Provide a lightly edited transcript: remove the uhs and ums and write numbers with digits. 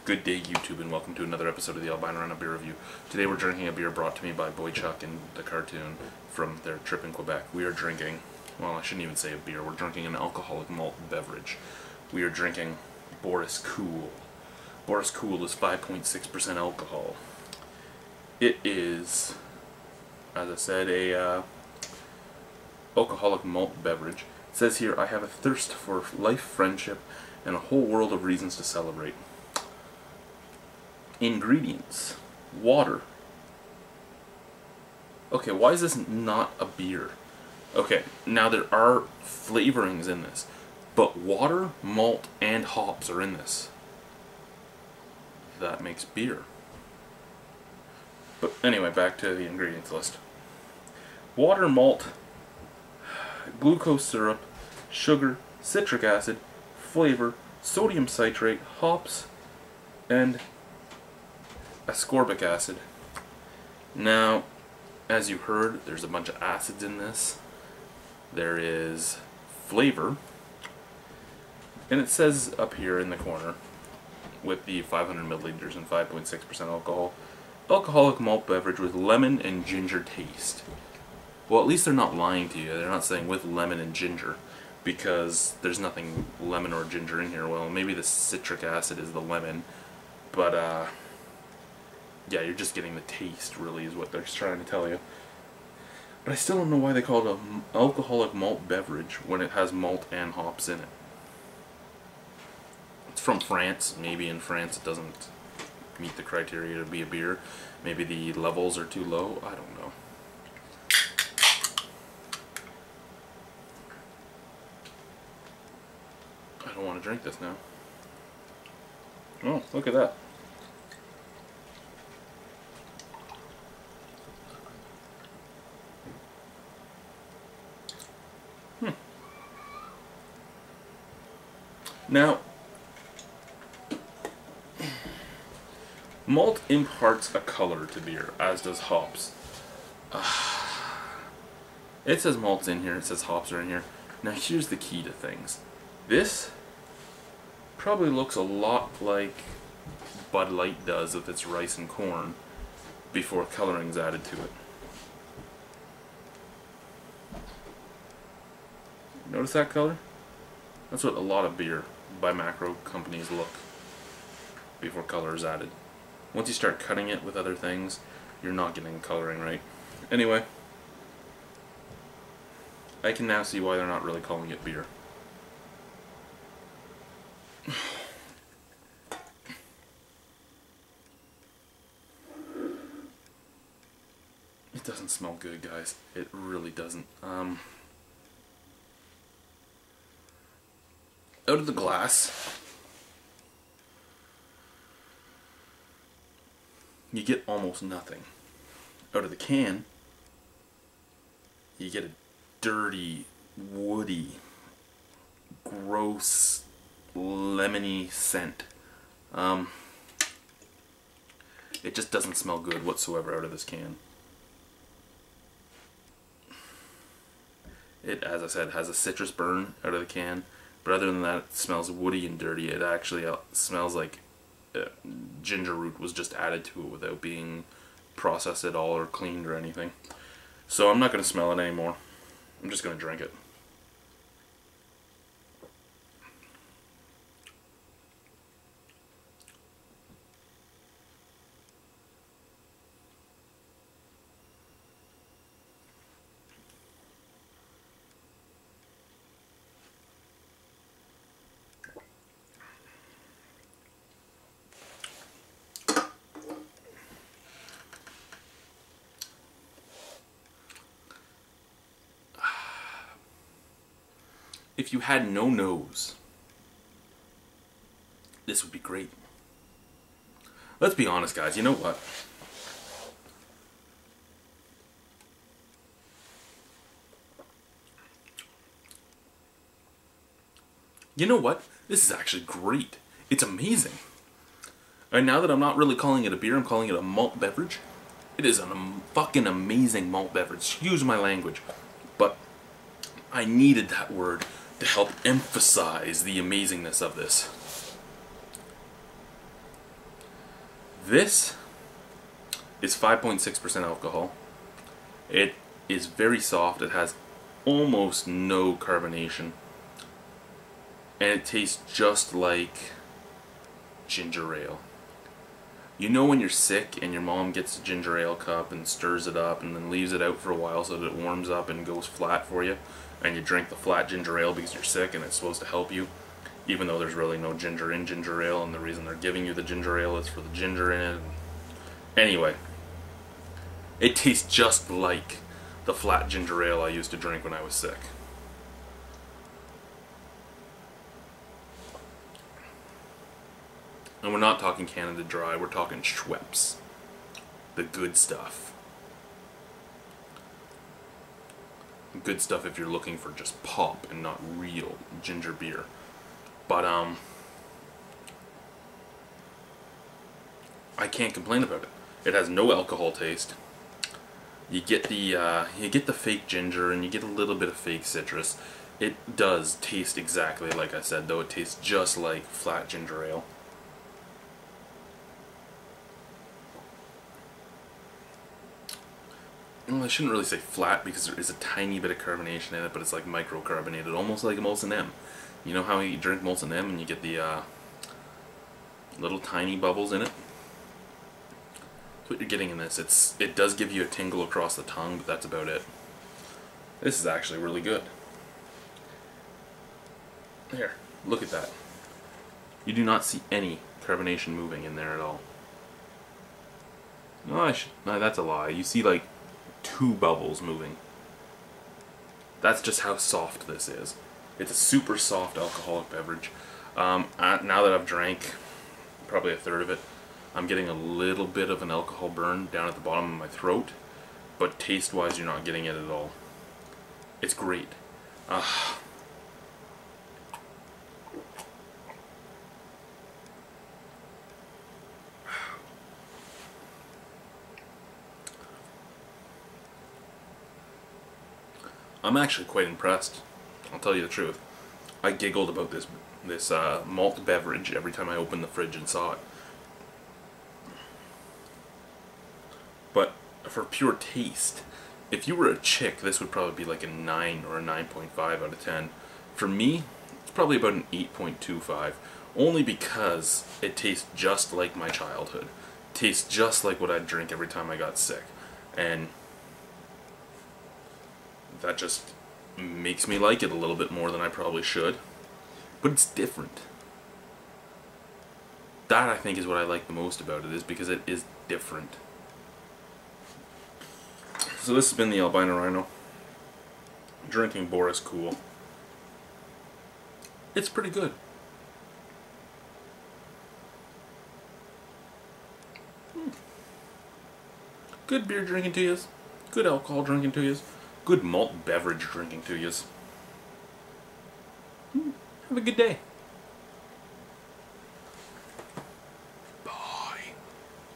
Good day, YouTube, and welcome to another episode of the Albino Rhino beer review. Today we're drinking a beer brought to me by Boychuk and the cartoon from their trip in Quebec. We are drinking, well, I shouldn't even say a beer, we're drinking an alcoholic malt beverage. We are drinking Boris Cool. Boris Cool is 5.6% alcohol. It is, as I said, a alcoholic malt beverage. It says here, I have a thirst for life, friendship, and a whole world of reasons to celebrate. Ingredients: water. Okay, why is this not a beer? Okay, now there are flavorings in this, but water, malt, and hops are in this. That makes beer. But anyway, back to the ingredients list. Water, malt, glucose syrup, sugar, citric acid, flavor, sodium citrate, hops, and ascorbic acid. Now, as you heard, there's a bunch of acids in this. There is flavor, and it says up here in the corner, with the 500 milliliters and 5.6% alcohol, alcoholic malt beverage with lemon and ginger taste. Well, at least they're not lying to you. They're not saying with lemon and ginger, because there's nothing lemon or ginger in here. Well, maybe the citric acid is the lemon, but yeah, you're just getting the taste, really, is what they're trying to tell you. But I still don't know why they call it an alcoholic malt beverage when it has malt and hops in it. It's from France. Maybe in France it doesn't meet the criteria to be a beer. Maybe the levels are too low. I don't know. I don't want to drink this now. Oh, look at that. Now, malt imparts a color to beer, as does hops. It says malt's in here, it says hops are in here. Now here's the key to things. This probably looks a lot like Bud Light does with its rice and corn before coloring's added to it. Notice that color? That's what a lot of beer by macro companies look before color is added. Once you start cutting it with other things, you're not getting coloring right. Anyway, I can now see why they're not really calling it beer. It doesn't smell good, guys. It really doesn't. Out of the glass, you get almost nothing. Out of the can, you get a dirty, woody, gross, lemony scent. It just doesn't smell good whatsoever out of this can. It, as I said, has a citrus burn out of the can. But other than that, it smells woody and dirty. It actually smells like ginger root was just added to it without being processed at all or cleaned or anything. So I'm not going to smell it anymore. I'm just going to drink it. If you had no nose, this would be great. Let's be honest, guys. You know what? You know what? This is actually great. It's amazing. And now that I'm not really calling it a beer, I'm calling it a malt beverage. It is a fucking amazing malt beverage. Excuse my language. But I needed that word to help emphasize the amazingness of this. This is 5.6% alcohol. It is very soft. It has almost no carbonation. And it tastes just like ginger ale. You know when you're sick and your mom gets a ginger ale cup and stirs it up and then leaves it out for a while so that it warms up and goes flat for you, and you drink the flat ginger ale because you're sick and it's supposed to help you, even though there's really no ginger in ginger ale, and the reason they're giving you the ginger ale is for the ginger in it. Anyway, it tastes just like the flat ginger ale I used to drink when I was sick. And we're not talking Canada Dry, we're talking Schweppes. The good stuff. Good stuff if you're looking for just pop and not real ginger beer. But I can't complain about it. It has no alcohol taste. You get the fake ginger and you get a little bit of fake citrus. It does taste exactly like I said, though. It tastes just like flat ginger ale. Well, I shouldn't really say flat because there is a tiny bit of carbonation in it, but it's like microcarbonated, almost like a Molson M. You know how you drink Molson M and you get the little tiny bubbles in it? That's what you're getting in this. It does give you a tingle across the tongue, but that's about it. This is actually really good. Here, look at that. You do not see any carbonation moving in there at all. No, that's a lie. You see like 2 bubbles moving. That's just how soft this is. It's a super soft alcoholic beverage. Now that I've drank probably a third of it, I'm getting a little bit of an alcohol burn down at the bottom of my throat, but taste-wise you're not getting it at all. It's great. I'm actually quite impressed. I'll tell you the truth. I giggled about this malt beverage every time I opened the fridge and saw it. But for pure taste, if you were a chick, this would probably be like a 9 or a 9.5 out of 10. For me, it's probably about an 8.25, only because it tastes just like my childhood. It tastes just like what I'd drink every time I got sick. And that just makes me like it a little bit more than I probably should. But it's different. That, I think, is what I like the most about it, is because it is different. So this has been the Albino Rhino. Drinking Boris Cool. It's pretty good. Good beer drinking to yous. Good alcohol drinking to yous. Good malt beverage drinking to yous. Have a good day.